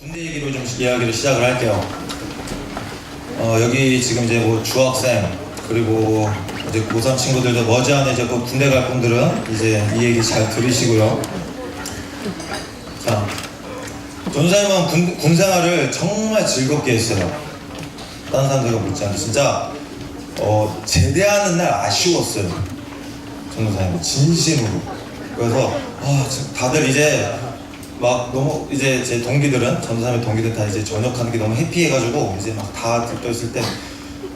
군대 얘기로 좀 이야기를 시작을 할게요. 여기 지금 이제 뭐 중학생 그리고 이제 고3 친구들도 머지않아 이제 그 군대 갈 분들은 이제 이 얘기 잘 들으시고요. 자, 전사님은 군 생활을 정말 즐겁게 했어요. 다른 사람들과 못지않게 진짜 제대하는 날 아쉬웠어요. 전사님 진심으로. 그래서 다들 이제 막 너무 이제 제 동기들은 전사님의 동기들 다 이제 전역하는 게 너무 해피해가지고 이제 막 다 들떠있을 때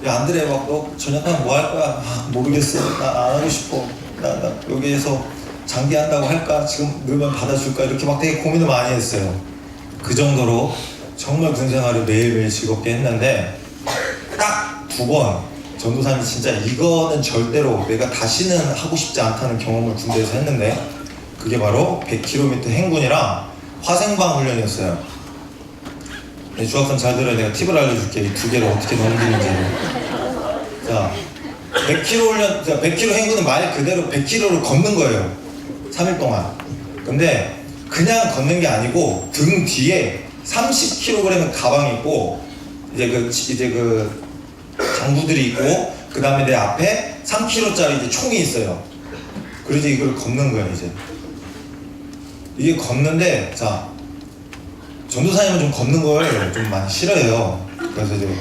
야 안드레 막 너 전역하면 뭐 할 거야? 모르겠어. 나 안 하고 싶어. 나 여기에서 장기한다고 할까? 지금 넣으면 받아줄까? 이렇게 막 되게 고민을 많이 했어요. 그 정도로 정말 군 생활을 매일매일 즐겁게 했는데 딱 두 번 전도사님이 진짜 이거는 절대로 내가 다시는 하고 싶지 않다는 경험을 군대에서 했는데 그게 바로 100km 행군이랑 화생방 훈련이었어요. 중학생 잘 들어야 내가 팁을 알려줄게. 이 두 개를 어떻게 넘기는지. 자, 100km 훈련, 100km 행군은 말 그대로 100km를 걷는 거예요. 3일 동안. 근데 그냥 걷는 게 아니고 등 뒤에 30kg의 가방이 있고 이제 그 장부들이 있고 그 다음에 내 앞에 3kg짜리 이제 총이 있어요. 그래서 이걸 걷는 거예요. 이게 걷는데 자 전도사님은 좀 걷는 걸 좀 많이 싫어해요. 그래서 이제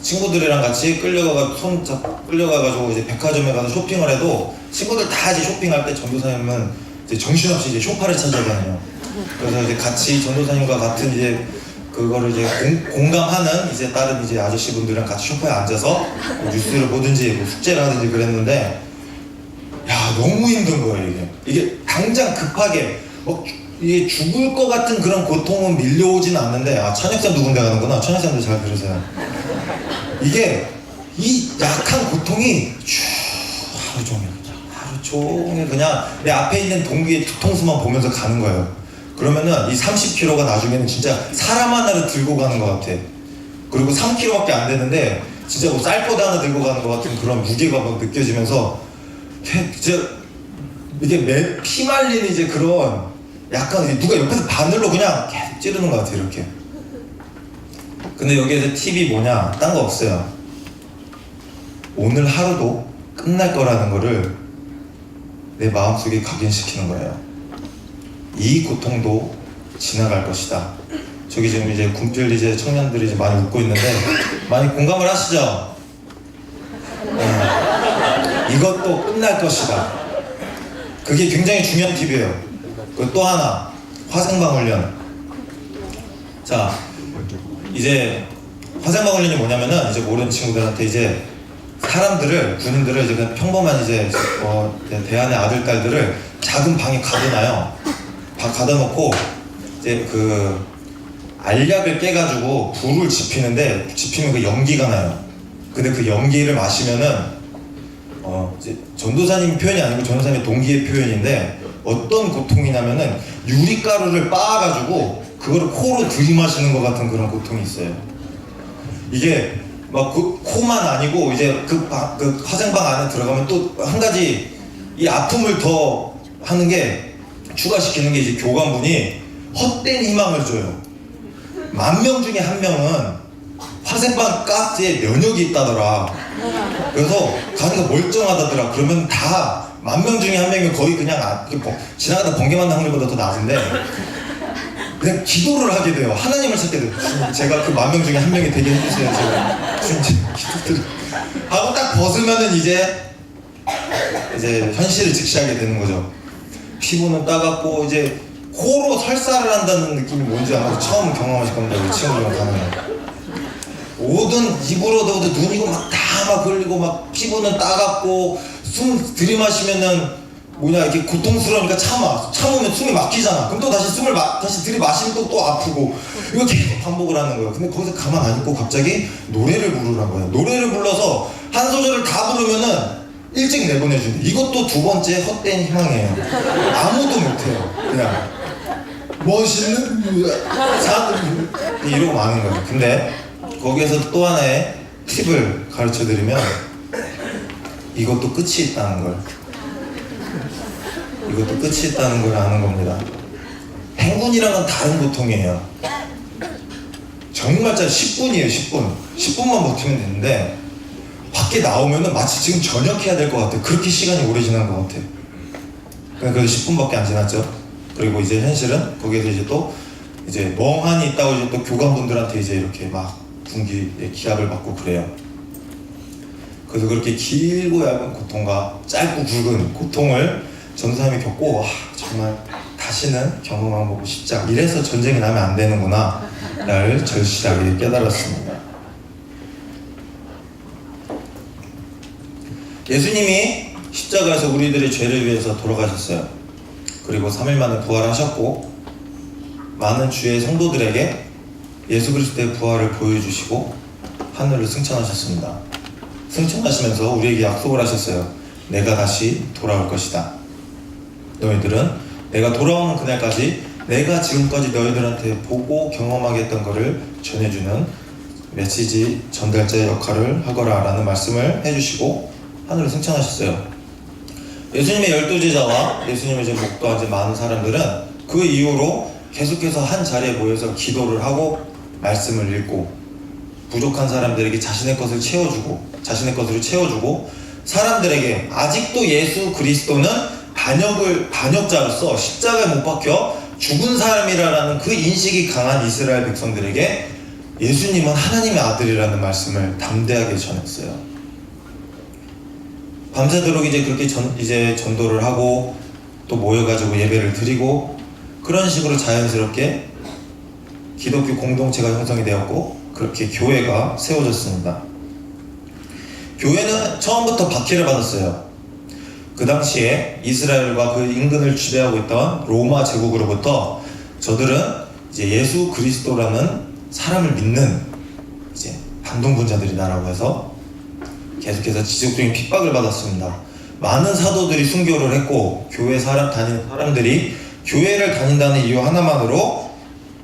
친구들이랑 같이 끌려가가지고 이제 백화점에 가서 쇼핑을 해도 친구들 다 이제 쇼핑할 때 전도사님은 이제 정신없이 이제 쇼파를 찾아다녀요. 그래서 이제 같이 전도사님과 같은 이제 그거를 이제 공감하는 이제 다른 이제 아저씨분들이랑 같이 쇼파에 앉아서 뭐 뉴스를 보든지 뭐 숙제를 하든지 그랬는데 야 너무 힘든 거예요. 이게 당장 급하게 이게 죽을 것 같은 그런 고통은 밀려오지는 않는데 천역산 누군데 가는구나. 천역산도 잘 들으세요. 이게 이 약한 고통이 하루 종일 그냥 내 앞에 있는 동기의 뒤통수만 보면서 가는 거예요. 그러면은 이 30kg가 나중에는 진짜 사람 하나를 들고 가는 것 같아. 그리고 3kg밖에 안 되는데 진짜 뭐 쌀포대 하나 들고 가는 것 같은 그런 무게가 막 느껴지면서 이게 피 말리는 이제 그런 약간 누가 옆에서 바늘로 그냥 계속 찌르는 것 같아요. 이렇게. 근데 여기에서 팁이 뭐냐? 딴 거 없어요. 오늘 하루도 끝날 거라는 거를 내 마음속에 각인시키는 거예요. 이 고통도 지나갈 것이다. 저기 지금 이제 군필 이제 청년들이 이제 많이 웃고 있는데 많이 공감을 하시죠? 네. 이것도 끝날 것이다. 그게 굉장히 중요한 팁이에요. 그리고 또 하나 화생방 훈련. 자 이제 화생방 훈련이 뭐냐면은 이제 모르는 친구들한테 이제 사람들을 군인들을 이제 그냥 평범한 이제 대안의 아들 딸들을 작은 방에 가둬놔요. 가둬놓고 이제 그 알약을 깨가지고 불을 지피면 그 연기가 나요. 근데 그 연기를 마시면은 이제 전도사님 표현이 아니고 전도사님의 동기의 표현인데 어떤 고통이냐면은 유리가루를 빻아가지고 그거를 코로 들이마시는 것 같은 그런 고통이 있어요. 이게 막 코만 아니고 이제 그 화생방 안에 들어가면 또 한 가지 이 아픔을 더 하는 게 추가시키는 게 이제 교관분이 헛된 희망을 줘요. 10,000명 중에 1명은 화생방 가스에 면역이 있다더라. 그래서 가니까 멀쩡하다더라. 그러면 다 10,000명 중에 1명이 거의 그냥 지나가다 번개 맞는 확률보다 더 낮은데 그냥 기도를 하게 돼요. 하나님을 찾게 돼요. 제가 그 10,000명 중에 1명이 되게 해주세요. 제가 기도를 하고 딱 벗으면은 이제 현실을 직시하게 되는 거죠. 피부는 따갑고 이제 코로 설사를 한다는 느낌이 뭔지 아마 처음 경험하실 겁니다. 우리 친구들이랑 가면 옷은 입으로도 눈이고 막 다 막 흘리고 막 피부는 따갑고 숨 들이마시면은 이렇게 고통스러우니까 참으면 숨이 막히잖아. 그럼 또 다시 숨을 다시 들이마시면 또 아프고 이거 계속 반복을 하는 거예요. 근데 거기서 가만 안 있고 갑자기 노래를 부르라는 거예요. 노래를 불러서 한 소절을 다 부르면은 일찍 내보내준대. 이것도 두 번째 헛된 희망이에요. 아무도 못해요. 그냥 멋있는 사람들 이러고 마는 거예요. 근데 거기에서 또 하나의 팁을 가르쳐드리면 이것도 끝이 있다는 걸 아는 겁니다. 행군이랑은 다른 고통이에요. 정말 짧아. 10분이에요. 10분. 10분만 버티면 되는데 밖에 나오면은 마치 지금 저녁해야 될 것 같아. 그렇게 시간이 오래 지난 것 같아. 그래서 10분밖에 안 지났죠. 그리고 이제 현실은 거기에서 이제 또 이제 멍하니 있다고 이제 또 교관분들한테 이제 이렇게 막 군기에 기합을 받고 그래요. 그래서 그렇게 길고 얇은 고통과 짧고 굵은 고통을 전도사님이 겪고 정말 다시는 경험하고 싶지 않아. 이래서 전쟁이 나면 안 되는구나 를 절실하게 깨달았습니다. 예수님이 십자가에서 우리들의 죄를 위해서 돌아가셨어요. 그리고 3일 만에 부활하셨고 많은 주의 성도들에게 예수 그리스도의 부활을 보여주시고 하늘을 승천하셨습니다. 승천하시면서 우리에게 약속을 하셨어요. 내가 다시 돌아올 것이다. 너희들은 내가 돌아오는 그날까지 내가 지금까지 너희들한테 보고 경험하게 했던 것을 전해주는 메시지 전달자의 역할을 하거라 라는 말씀을 해주시고 하늘을 승천하셨어요. 예수님의 12제자와 예수님을 이제 목도한 이제 많은 사람들은 그 이후로 계속해서 한 자리에 모여서 기도를 하고 말씀을 읽고 부족한 사람들에게 자신의 것을 채워주고 자신의 것으로 채워주고 사람들에게 아직도 예수 그리스도는 반역자로서 십자가에 못 박혀 죽은 사람이라는 그 인식이 강한 이스라엘 백성들에게 예수님은 하나님의 아들이라는 말씀을 담대하게 전했어요. 밤새도록 이제 그렇게 이제 전도를 하고 또 모여가지고 예배를 드리고 그런 식으로 자연스럽게 기독교 공동체가 형성이 되었고 그렇게 교회가 세워졌습니다. 교회는 처음부터 박해를 받았어요. 그 당시에 이스라엘과 그 인근을 지배하고 있던 로마 제국으로부터 저들은 이제 예수 그리스도라는 사람을 믿는 이제 반동분자들이다라고 해서 계속해서 지속적인 핍박을 받았습니다. 많은 사도들이 순교를 했고 교회 다니는 사람들이 교회를 다닌다는 이유 하나만으로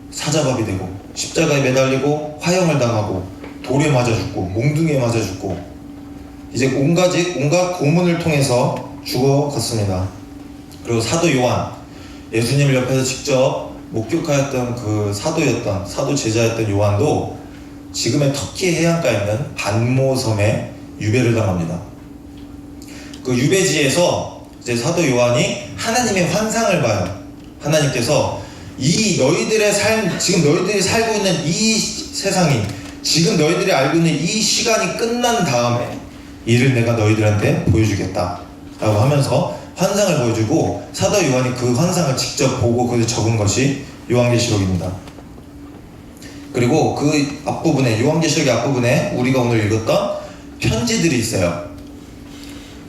사자밥이 되고 십자가에 매달리고 화형을 당하고 돌에 맞아 죽고 몽둥이에 맞아 죽고 이제 온갖 고문을 통해서 죽어갔습니다. 그리고 사도 요한, 예수님을 옆에서 직접 목격하였던 그 사도 제자였던 요한도 지금의 터키 해안가에 있는 반모섬에 유배를 당합니다. 그 유배지에서 이제 사도 요한이 하나님의 환상을 봐요. 하나님께서 이 너희들의 삶, 지금 너희들이 살고 있는 이 세상이, 지금 너희들이 알고 있는 이 시간이 끝난 다음에 이를 내가 너희들한테 보여주겠다 라고 하면서 환상을 보여주고 사도 요한이 그 환상을 직접 보고 그걸 적은 것이 요한계시록입니다. 그리고 그 앞부분에, 요한계시록의 앞부분에 우리가 오늘 읽었던 편지들이 있어요.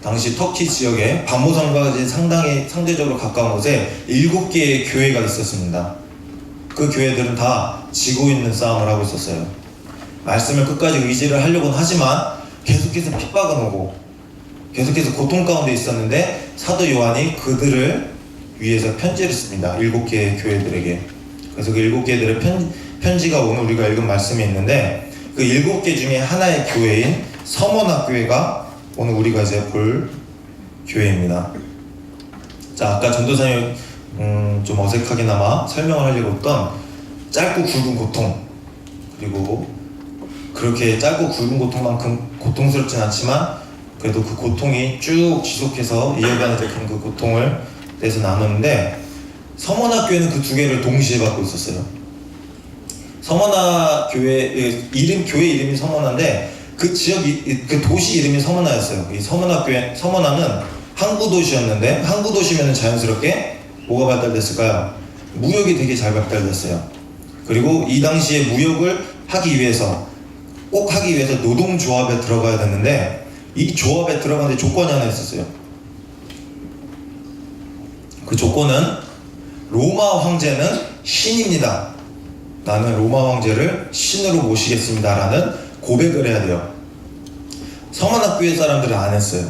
당시 터키 지역에 반모섬과 상당히 상대적으로 가까운 곳에 7개의 교회가 있었습니다. 그 교회들은 다 지고 있는 싸움을 하고 있었어요. 말씀을 끝까지 의지를 하려고는 하지만 계속해서 핍박은 오고 계속해서 고통 가운데 있었는데 사도 요한이 그들을 위해서 편지를 씁니다. 7개의 교회들에게. 그래서 그 7개들의 편지가 오늘 우리가 읽은 말씀이 있는데 그 7개 중에 하나의 교회인 서머나 교회가 오늘 우리가 이제 볼 교회입니다. 자, 아까 전도사님 좀 어색하게나마 설명을 하려고 했던 짧고 굵은 고통, 그리고 그렇게 짧고 굵은 고통만큼 고통스럽진 않지만 그래도 그 고통이 쭉 지속해서 이어가는 그 고통을 대해서 나누는데 서머나 교회는 그 두 개를 동시에 받고 있었어요. 서머나 교회 교회 이름이 서머나인데 그 그 도시 이름이 서머나였어요. 이 서머나는 항구 도시였는데 항구 도시면 자연스럽게 뭐가 발달됐을까요? 무역이 되게 잘 발달됐어요. 그리고 이 당시에 무역을 꼭 하기 위해서 노동조합에 들어가야 됐는데 이 조합에 들어가는데 조건이 하나 있었어요. 그 조건은 로마 황제는 신입니다. 나는 로마 황제를 신으로 모시겠습니다 라는 고백을 해야 돼요. 서머나교회 사람들은 안 했어요.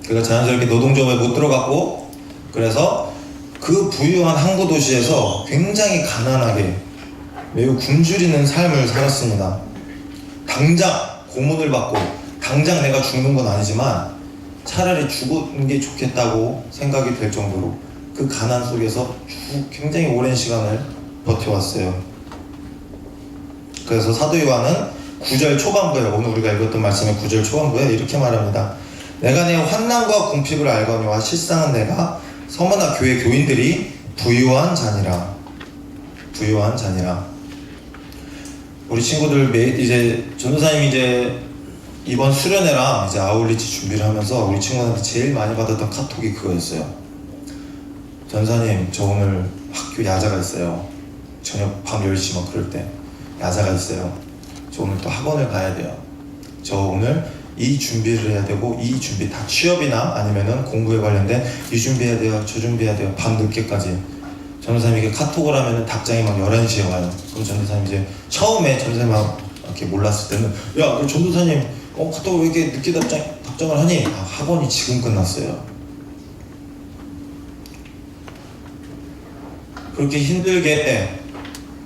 그러니까 자연스럽게 노동조합에 못 들어갔고 그래서 그 부유한 항구 도시에서 굉장히 가난하게 매우 굶주리는 삶을 살았습니다. 당장 고문을 받고 당장 내가 죽는 건 아니지만 차라리 죽는 게 좋겠다고 생각이 될 정도로 그 가난 속에서 굉장히 오랜 시간을 버텨왔어요. 그래서 사도 요한은 9절 초반부에, 오늘 우리가 읽었던 말씀의 9절 초반부에 이렇게 말합니다. 내가 내 환난과 궁핍을 알거니와 실상은 내가 서머나 교회 교인들이 부유한 자니라. 부유한 자니라. 우리 친구들 이제 전도사님이 이제 이번 수련회랑 이제 아울리치 준비를 하면서 우리 친구들한테 제일 많이 받았던 카톡이 그거였어요. 전사님, 저 오늘 학교 야자가 있어요. 저녁 밤 10시 막 그럴 때 야자가 있어요. 저 오늘 또 학원을 가야 돼요. 저 오늘 이 준비를 해야 되고, 이 준비 다 취업이나 아니면은 공부에 관련된 이 준비해야 돼요, 저 준비해야 돼요. 밤 늦게까지. 전도사님에게 카톡을 하면은 답장이 막 11시에 와요. 그럼 전도사님 이제 처음에 전도사님 이렇게 몰랐을 때는, 야, 전도사님 카톡 왜 이렇게 늦게 답장을 하니? 학원이 지금 끝났어요. 그렇게 힘들게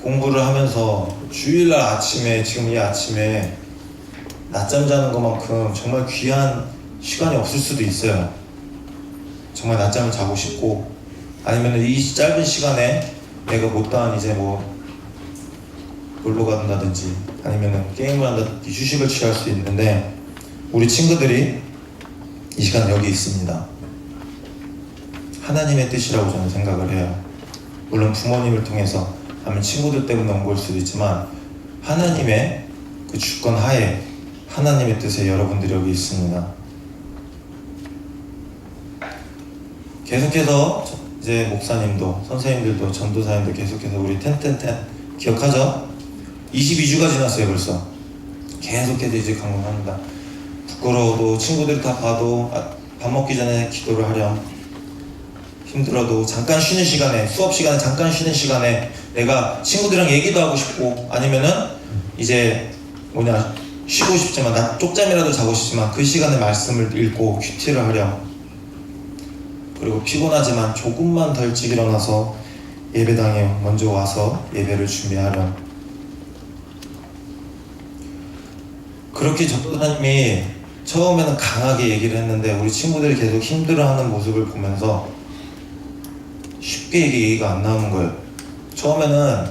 공부를 하면서 주일날 아침에, 지금 이 아침에 낮잠 자는 것만큼 정말 귀한 시간이 없을 수도 있어요. 정말 낮잠을 자고 싶고, 아니면 이 짧은 시간에 내가 못다한 이제 뭐 놀러 간다든지 아니면 게임을 한다든지 휴식을 취할 수 있는데, 우리 친구들이 이 시간 여기 있습니다. 하나님의 뜻이라고 저는 생각을 해요. 물론 부모님을 통해서 아니면 친구들 때문에 온 걸 수도 있지만, 하나님의 그 주권 하에 하나님의 뜻에 여러분들이 여기 있습니다. 계속해서 이제 목사님도, 선생님들도, 전도사님도 계속해서 우리 텐텐텐 기억하죠? 22주가 지났어요 벌써. 계속해서 이제 강론합니다. 부끄러워도 친구들이 다 봐도 밥 먹기 전에 기도를 하렴. 힘들어도 잠깐 쉬는 시간에, 수업 시간에 잠깐 쉬는 시간에 내가 친구들이랑 얘기도 하고 싶고, 아니면은 이제 쉬고 싶지만, 나 쪽잠이라도 자고 싶지만 그 시간에 말씀을 읽고 큐티를 하렴. 그리고 피곤하지만 조금만 더 일찍 일어나서 예배당에 먼저 와서 예배를 준비하렴. 그렇게 전도사님이 처음에는 강하게 얘기를 했는데, 우리 친구들이 계속 힘들어하는 모습을 보면서 쉽게 얘기가 안 나오는 거예요. 처음에는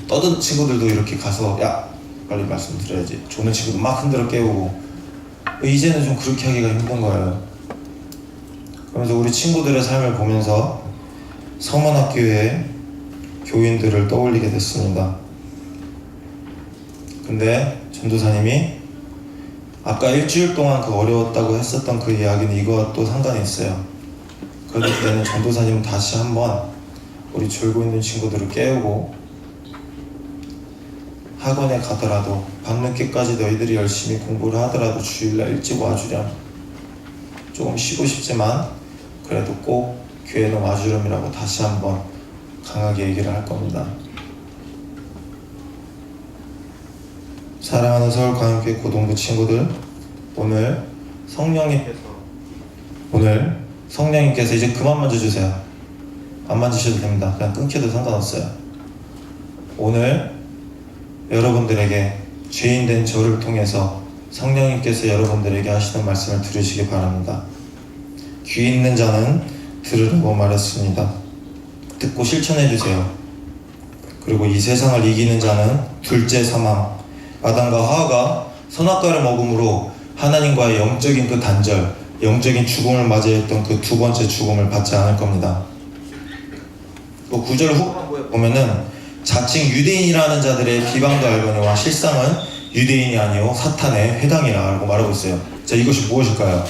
떠든 친구들도 이렇게 가서, 야, 빨리 말씀 드려야지. 조는 친구도 막 흔들어 깨우고, 이제는 좀 그렇게 하기가 힘든 거예요. 그러면서 우리 친구들의 삶을 보면서 성원학교의 교인들을 떠올리게 됐습니다. 근데 전도사님이 아까 일주일 동안 그 어려웠다고 했었던 그 이야기는 이거와 또 상관이 있어요. 그럴 때는 전도사님은 다시 한번 우리 졸고 있는 친구들을 깨우고, 학원에 가더라도 밤늦게까지 너희들이 열심히 공부를 하더라도 주일날 일찍 와주렴. 조금 쉬고 싶지만 그래도 꼭 교회는 와주렴이라고 다시 한번 강하게 얘기를 할 겁니다. 사랑하는 서울광역교회 고동부 친구들, 오늘 성령님께서 이제 그만 만져주세요. 안 만지셔도 됩니다. 그냥 끊겨도 상관없어요. 오늘 여러분들에게 죄인된 저를 통해서 성령님께서 여러분들에게 하시는 말씀을 들으시기 바랍니다. 귀 있는 자는 들으라고 말했습니다. 듣고 실천해주세요. 그리고 이 세상을 이기는 자는 둘째 사망, 아담과 하와가 선악과를 먹음으로 하나님과의 영적인 그 단절, 영적인 죽음을 맞이했던 그 두 번째 죽음을 받지 않을 겁니다. 또 9절 후반부에 보면은 자칭 유대인이라는 자들의 비방도 알거니와 실상은 유대인이 아니요 사탄의 회당이라 라고 말하고 있어요. 자, 이것이 무엇일까요?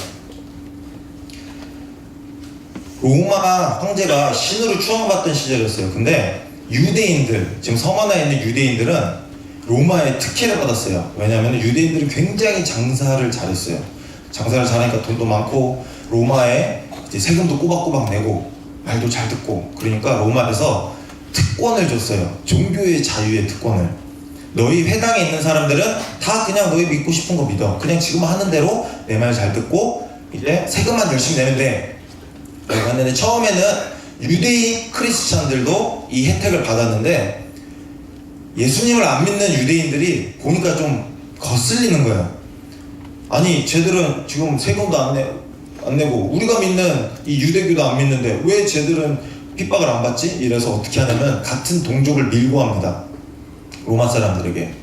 로마 황제가 신으로 추앙받던 시절이었어요. 근데 유대인들, 지금 서머나에 있는 유대인들은 로마의 특혜를 받았어요. 왜냐하면 유대인들은 굉장히 장사를 잘했어요. 장사를 잘하니까 돈도 많고, 로마에 이제 세금도 꼬박꼬박 내고 말도 잘 듣고, 그러니까 로마에서 특권을 줬어요. 종교의 자유의 특권을. 너희 회당에 있는 사람들은 다 그냥 너희 믿고 싶은 거 믿어. 그냥 지금 하는 대로 내 말 잘 듣고 이제 세금만 열심히 내면 돼. 그런데 처음에는 유대인 크리스찬들도 이 혜택을 받았는데, 예수님을 안 믿는 유대인들이 보니까 좀 거슬리는 거예요. 아니, 쟤들은 지금 세금도 안 내고 우리가 믿는 이 유대교도 안 믿는데 왜 쟤들은 핍박을 안 받지? 이래서 어떻게 하냐면 같은 동족을 밀고 합니다. 로마 사람들에게.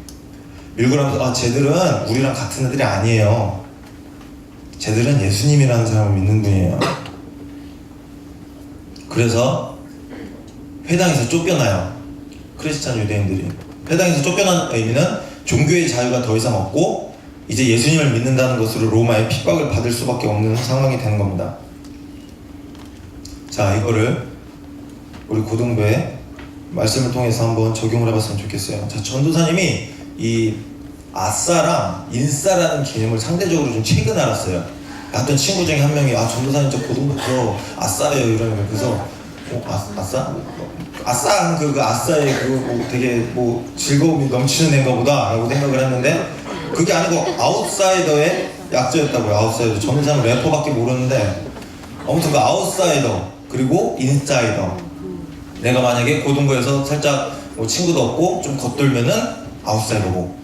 밀고 나면서 쟤들은 우리랑 같은 애들이 아니에요. 쟤들은 예수님이라는 사람을 믿는 분이에요. 그래서 회당에서 쫓겨나요. 크리스찬 유대인들이. 회당에서 쫓겨난 의미는 종교의 자유가 더 이상 없고 이제 예수님을 믿는다는 것으로 로마의 핍박을 받을 수밖에 없는 상황이 되는 겁니다. 자, 이거를 우리 고등부의 말씀을 통해서 한번 적용을 해봤으면 좋겠어요. 자, 전도사님이 이 아싸랑 인싸라는 개념을 상대적으로 좀 최근 알았어요. 어떤 친구 중에 한 명이 전도사님 저 고등부터 아싸예요 이러면 그래서 아싸? 아싸 그 아싸의 되게 즐거움이 넘치는 애인가 보다 라고 생각을 했는데 그게 아니고 아웃사이더의 약자였다고요. 아웃사이더. 저는 참 래퍼밖에 모르는데 아무튼 그 아웃사이더 그리고 인사이더. 내가 만약에 고등부에서 살짝 친구도 없고 좀 겉돌면은 아웃사이더고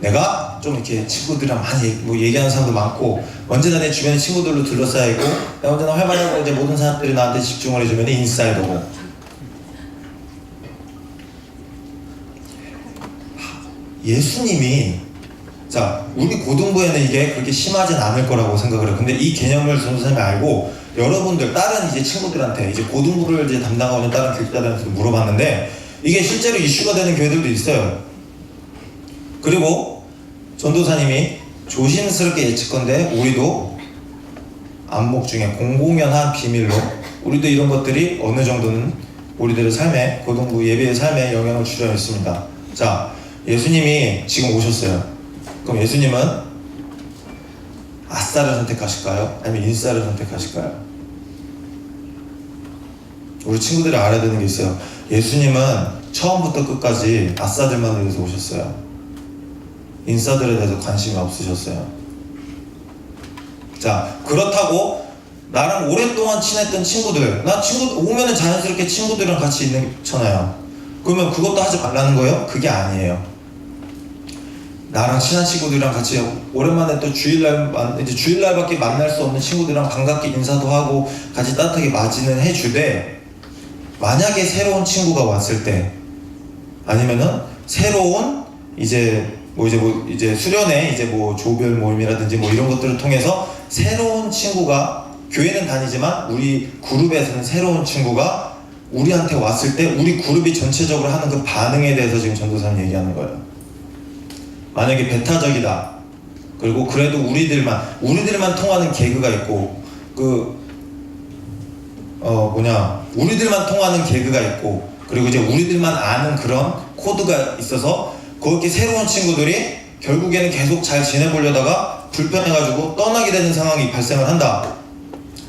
내가 좀 이렇게 친구들이랑 많이 얘기하는 사람도 많고 언제나 내 주변에 친구들로 둘러싸여 있고 내가 언제나 활발하고 이제 모든 사람들이 나한테 집중을 해주면 인사이더고. 예수님이 자 우리 고등부에는 이게 그렇게 심하진 않을 거라고 생각을 해요. 근데 이 개념을 전도사님이 알고 여러분들 다른 이제 친구들한테 이제 고등부를 이제 담당하고 있는 다른 교육자들한테 물어봤는데 이게 실제로 이슈가 되는 교회들도 있어요. 그리고 전도사님이 조심스럽게 예측건데 우리도 안목 중에 공공연한 비밀로 우리도 이런 것들이 어느 정도는 우리들의 삶에 고등부 예배의 삶에 영향을 주려 있습니다. 자, 예수님이 지금 오셨어요. 그럼 예수님은 아싸를 선택하실까요? 아니면 인싸를 선택하실까요? 우리 친구들이 알아야 되는 게 있어요. 예수님은 처음부터 끝까지 아싸들만 위해서 오셨어요. 인싸들에 대해서 관심이 없으셨어요. 자, 그렇다고 나랑 오랫동안 친했던 친구들, 나 친구 오면은 자연스럽게 친구들이랑 같이 있잖아요. 그러면 그것도 하지 말라는 거예요? 그게 아니에요. 나랑 친한 친구들이랑 같이 오랜만에 또 주일날밖에 만날 수 없는 친구들이랑 반갑게 인사도 하고 같이 따뜻하게 맞이는 해주되 만약에 새로운 친구가 왔을 때 아니면은 새로운 이제 수련회 조별 모임이라든지 이런 것들을 통해서 새로운 친구가 교회는 다니지만 우리 그룹에서는 새로운 친구가 우리한테 왔을 때 우리 그룹이 전체적으로 하는 그 반응에 대해서 지금 전도사님 얘기하는 거예요. 만약에 배타적이다. 그리고 그래도 우리들만 통하는 개그가 있고 우리들만 통하는 개그가 있고 그리고 이제 우리들만 아는 그런 코드가 있어서 거기 새로운 친구들이 결국에는 계속 잘 지내보려다가 불편해가지고 떠나게 되는 상황이 발생을 한다.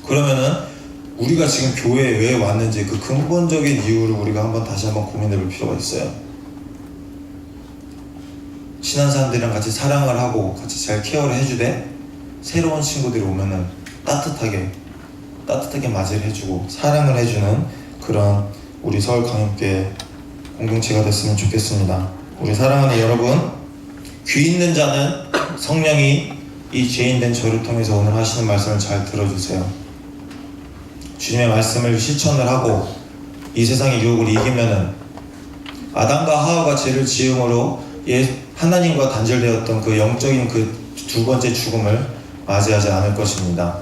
그러면은 우리가 지금 교회에 왜 왔는지 그 근본적인 이유를 우리가 다시 한번 고민해볼 필요가 있어요. 친한 사람들이랑 같이 사랑을 하고 같이 잘 케어를 해주되 새로운 친구들이 오면은 따뜻하게 맞이를 해주고 사랑을 해주는 그런 우리 서울강협교회 공동체가 됐으면 좋겠습니다. 우리 사랑하는 여러분, 귀 있는 자는 성령이 이 죄인된 저를 통해서 오늘 하시는 말씀을 잘 들어주세요. 주님의 말씀을 실천을 하고 이 세상의 유혹을 이기면은 아담과 하와가 죄를 지음으로 하나님과 단절되었던 그 영적인 그 두 번째 죽음을 맞이하지 않을 것입니다.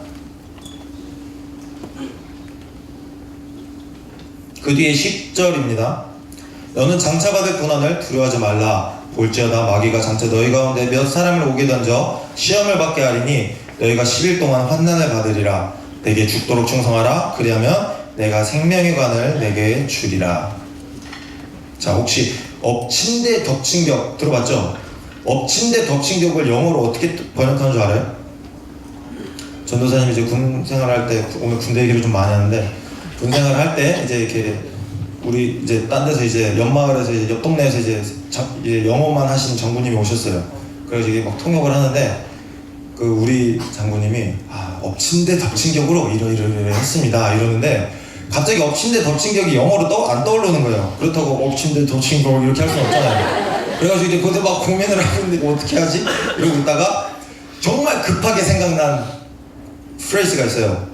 그 뒤에 10절입니다. 너는 장차받을 고난을 두려워하지 말라. 볼지어다 마귀가 장차 너희 가운데 몇 사람을 오게 던져 시험을 받게 하리니 너희가 10일 동안 환난을 받으리라. 내게 죽도록 충성하라. 그리하면 내가 생명의 관을 내게 주리라. 자, 혹시 엎친데 덮친격 들어봤죠? 엎친데 덮친격을 영어로 어떻게 번역하는 줄 알아요? 전도사님이 이제 군 생활할 때 오늘 군대 얘기를 좀 많이 하는데 군 생활할 때 이제 이렇게 우리 이제 딴 데서 이제 옆마을에서 이제 옆 동네에서 이제 영어만 하시는 장군님이 오셨어요. 그래서 이게 막 통역을 하는데 그 우리 장군님이 엎친데 덮친격으로 이러 했습니다 이러는데 갑자기 엎친데 덮친격이 영어로 안 떠오르는 거예요. 그렇다고 엎친데 덮친격 이렇게 할 수는 없잖아요. 그래가지고 이제 그때 막 고민을 하고 있는데 어떻게 하지? 이러고 있다가 정말 급하게 생각난 프레이즈가 있어요.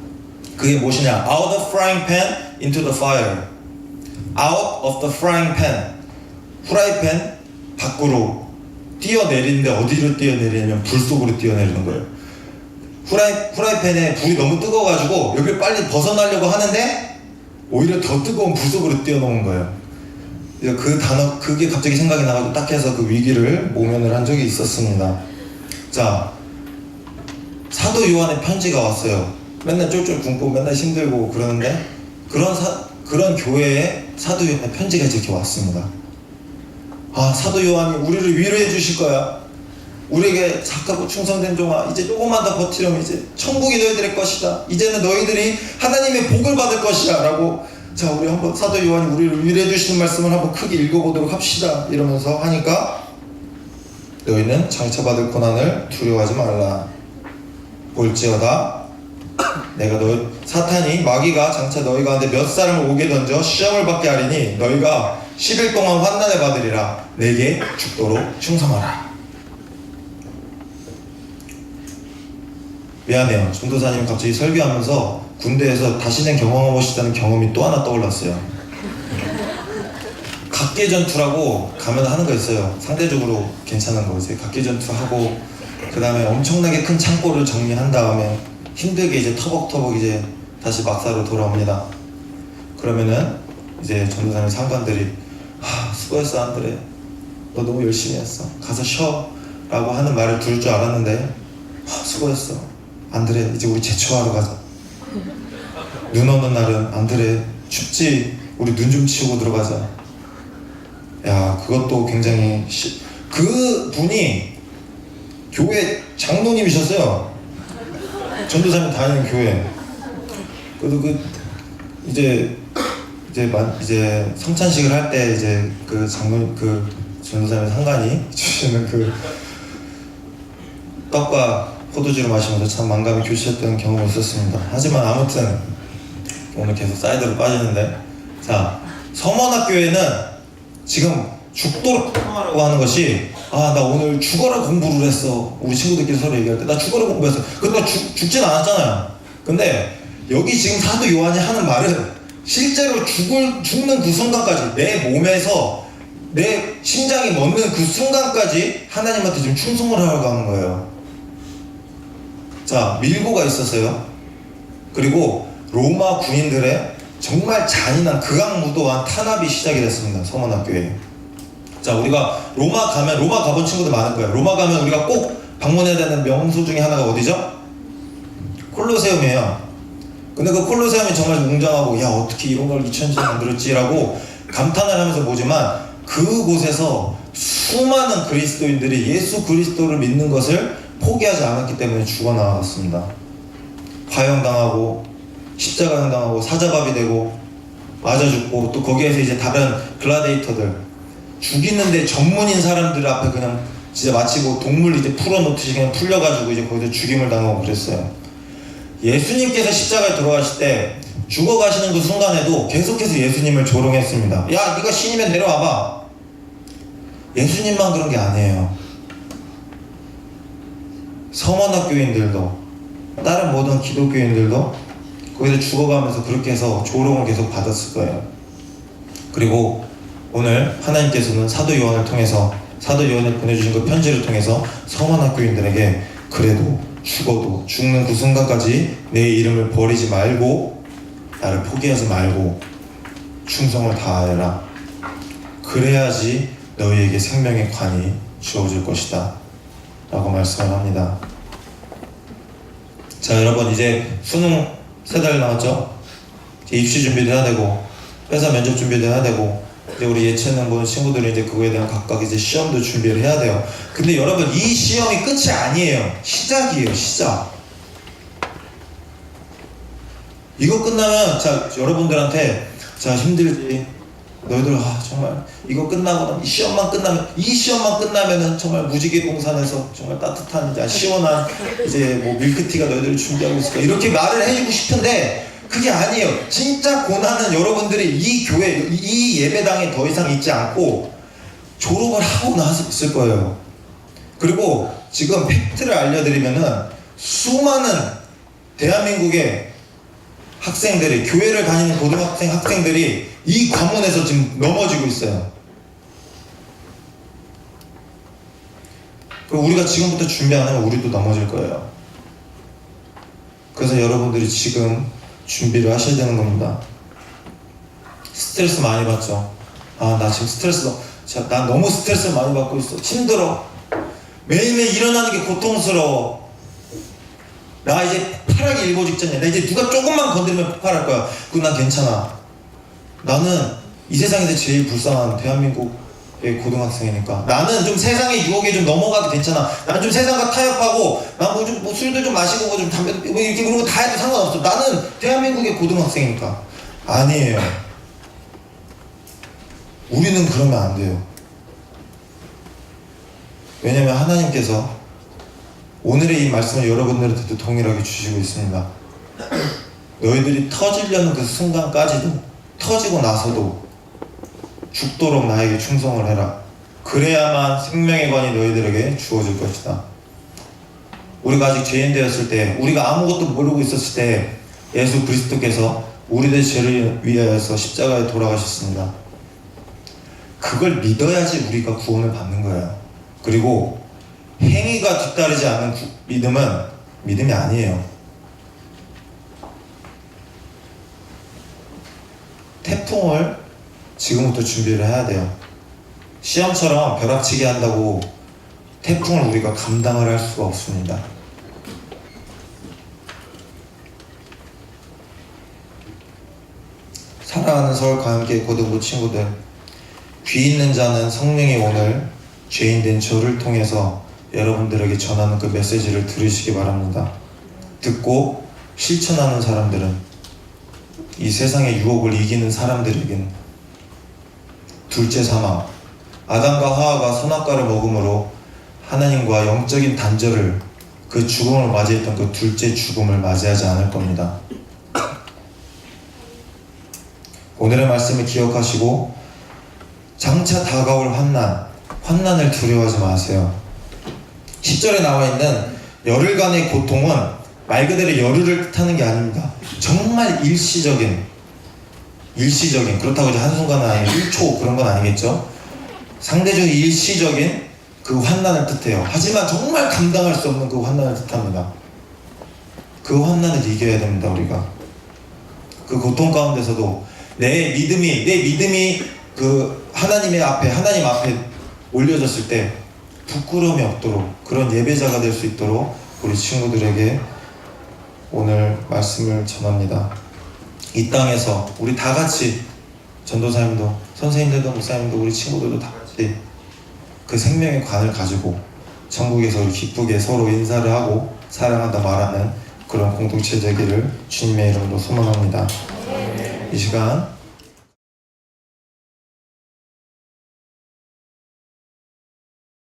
그게 무엇이냐? Out of frying pan into the fire. Out of the frying pan. 후라이팬 밖으로 뛰어내리는데 어디로 뛰어내리냐면 불 속으로 뛰어내리는 거예요. 후라이팬에 불이 너무 뜨거워가지고 여기를 빨리 벗어나려고 하는데 오히려 더 뜨거운 불 속으로 뛰어넘은 거예요. 그 단어, 그게 갑자기 생각이 나가지고 딱 해서 그 위기를 모면을 한 적이 있었습니다. 자, 사도 요한의 편지가 왔어요. 맨날 쫄쫄 굶고 맨날 힘들고 그러는데 그런 교회에 사도 요한의 편지가 이렇게 왔습니다. 아, 사도 요한이 우리를 위로해 주실 거야. 우리에게 착하고 충성된 종아, 이제 조금만 더 버티려면 이제 천국이 너희들의 것이다. 이제는 너희들이 하나님의 복을 받을 것이야 라고, 자, 우리 한번 사도 요한이 우리를 위로해 주시는 말씀을 한번 크게 읽어보도록 합시다 이러면서 하니까, 너희는 장차 받을 고난을 두려워하지 말라. 볼지어다 내가 사탄이 마귀가 장차 너희 가운데 몇 사람을 오게 던져 시험을 받게 하리니 너희가 10일 동안 환난을 받으리라. 내게 죽도록 충성하라. 미안해요. 전도사님 갑자기 설교하면서 군대에서 다시는 경험하고 싶다는 경험이 또 하나 떠올랐어요. 각계전투라고 가면 하는 거 있어요. 상대적으로 괜찮은 거. 이제 각계전투하고 그 다음에 엄청나게 큰 창고를 정리한 다음에 힘들게 이제 터벅터벅 이제 다시 막사로 돌아옵니다. 그러면은 이제 전도사님 상관들이 수고했어 안드레, 너 너무 열심히 했어, 가서 쉬어 라고 하는 말을 들을 줄 알았는데, 수고했어 안드레, 이제 우리 제초하러 가자. 눈 오는 날은 안드레 춥지, 우리 눈 좀 치우고 들어가자. 야, 그것도 굉장히 그 분이 교회 장로님이셨어요. 전도사님 다니는 교회. 그래도 이제 성찬식을 할 때 이제 그 전도사님 상관이 주시는 그 떡과 포도주를 마시면서 참 만감이 교시했던 경험이 있었습니다. 하지만 아무튼 오늘 계속 사이드로 빠지는데, 자, 서머학교에는 지금 죽도록 공부하라고 하는 것이, 나 오늘 죽어라 공부를 했어. 우리 친구들끼리 서로 얘기할 때 나 죽어라 공부했어. 근데 나 죽진 않았잖아요. 근데 여기 지금 사도 요한이 하는 말은 실제로 죽는 그 순간까지, 내 몸에서 내 심장이 멎는 그 순간까지 하나님한테 지금 충성을 하려고 하는 거예요. 자, 밀고가 있었어요. 그리고 로마 군인들의 정말 잔인한 극악무도한 탄압이 시작이 됐습니다. 서머학교에. 자, 우리가 로마 가본 친구들 많을 거예요. 로마 가면 우리가 꼭 방문해야 되는 명소 중에 하나가 어디죠? 콜로세움이에요. 근데 그 콜로세움이 정말 웅장하고, 야, 어떻게 이런 걸 2000년에 만들었지라고 감탄을 하면서 보지만, 그곳에서 수많은 그리스도인들이 예수 그리스도를 믿는 것을 포기하지 않았기 때문에 죽어나갔습니다. 화형당하고 십자가형 당하고 사자밥이 되고 맞아 죽고, 또 거기에서 이제 다른 글라데이터들, 죽이는데 전문인 사람들 앞에 그냥 진짜 마치 뭐 동물 이제 풀어놓듯이 그냥 풀려가지고 이제 거기서 죽임을 당하고 그랬어요. 예수님께서 십자가에 들어가실 때 죽어가시는 그 순간에도 계속해서 예수님을 조롱했습니다. 야, 네가 신이면 내려와봐. 예수님만 그런 게 아니에요. 서머학교인들도, 다른 모든 기독교인들도 거기서 죽어가면서 그렇게 해서 조롱을 계속 받았을 거예요. 그리고 오늘 하나님께서는 사도 요한을 통해서, 사도 요한을 보내주신 그 편지를 통해서 서머학교인들에게, 그래도 죽어도 죽는 그 순간까지 내 이름을 버리지 말고, 나를 포기하지 말고 충성을 다하여라. 그래야지 너희에게 생명의 관이 주어질 것이다 라고 말씀을 합니다. 자, 여러분, 이제 수능 3달 남았죠? 이제 입시 준비도 해야 되고, 회사 면접 준비도 해야 되고, 이제 우리 예체능 보는 친구들은 이제 그거에 대한 각각 이제 시험도 준비를 해야 돼요. 근데 여러분, 이 시험이 끝이 아니에요. 시작이에요, 시작. 이거 끝나면, 자, 여러분들한테, 자, 힘들지. 너희들, 정말, 이거 끝나고 나면, 이 시험만 끝나면은 정말 무지개 동산에서 정말 따뜻한, 이제 시원한, 이제 뭐 밀크티가 너희들을 준비하고 있을까. 이렇게 말을 해주고 싶은데, 그게 아니에요. 진짜 고난은 여러분들이 이 교회, 이 예배당에 더 이상 있지 않고 졸업을 하고 나서 있을 거예요. 그리고 지금 팩트를 알려드리면은 수많은 대한민국의 학생들이, 교회를 다니는 고등학생 학생들이 이 관문에서 지금 넘어지고 있어요. 우리가 지금부터 준비 안 하면 우리도 넘어질 거예요. 그래서 여러분들이 지금 준비를 하셔야 되는 겁니다. 스트레스 많이 받죠? 아, 나 지금 나 너무 스트레스 많이 받고 있어. 힘들어. 매일매일 일어나는 게 고통스러워. 나 이제 폭발하기 일보 직전이야. 나 이제 누가 조금만 건드리면 폭발할 거야. 그건 난 괜찮아. 나는 이 세상에서 제일 불쌍한 대한민국의 고등학생이니까. 나는 좀 세상의 유혹에 좀 넘어가도 괜찮아. 나는 좀 세상과 타협하고, 난 뭐 술도 좀 마시고, 뭐 좀 담배, 뭐 이렇게 그런 거 다 해도 상관없어. 나는 대한민국의 고등학생이니까. 아니에요. 우리는 그러면 안 돼요. 왜냐면 하나님께서 오늘의 이 말씀을 여러분들한테도 동일하게 주시고 있습니다. 너희들이 터지려는 그 순간까지도, 터지고 나서도 죽도록 나에게 충성을 해라. 그래야만 생명의 관이 너희들에게 주어질 것이다. 우리가 아직 죄인 되었을 때, 우리가 아무것도 모르고 있었을 때 예수 그리스도께서 우리들의 죄를 위하여서 십자가에 돌아가셨습니다. 그걸 믿어야지 우리가 구원을 받는 거예요. 그리고 행위가 뒤따르지 않는 믿음은 믿음이 아니에요. 태풍을 지금부터 준비를 해야 돼요. 시험처럼 벼락치기 한다고 태풍을 우리가 감당을 할 수가 없습니다. 사랑하는 서울과함께 고등부 친구들, 귀 있는 자는 성령이 오늘 죄인된 저를 통해서 여러분들에게 전하는 그 메시지를 들으시기 바랍니다. 듣고 실천하는 사람들은, 이 세상의 유혹을 이기는 사람들에겐 둘째 사망, 아담과 하와가 선악과를 먹음으로 하나님과 영적인 단절을, 그 죽음을 맞이했던 그 둘째 죽음을 맞이하지 않을 겁니다. 오늘의 말씀을 기억하시고 장차 다가올 환난을 두려워하지 마세요. 10절에 나와 있는 열흘간의 고통은 말 그대로 열흘을 뜻하는 게 아닙니다. 정말 일시적인, 그렇다고 이제 한순간은 아니고 1초 그런 건 아니겠죠. 상대적으로 일시적인 그 환난을 뜻해요. 하지만 정말 감당할 수 없는 그 환난을 뜻합니다. 그 환난을 이겨야 됩니다. 우리가 그 고통 가운데서도 내 믿음이 그 하나님 앞에 올려졌을 때 부끄러움이 없도록, 그런 예배자가 될 수 있도록 우리 친구들에게 오늘 말씀을 전합니다. 이 땅에서 우리 다 같이, 전도사님도, 선생님들도, 목사님도, 우리 친구들도 다 같이 그 생명의 관을 가지고 천국에서 우리 기쁘게 서로 인사를 하고 사랑한다 말하는 그런 공동체 되기를 주님의 이름으로 소망합니다. 이 시간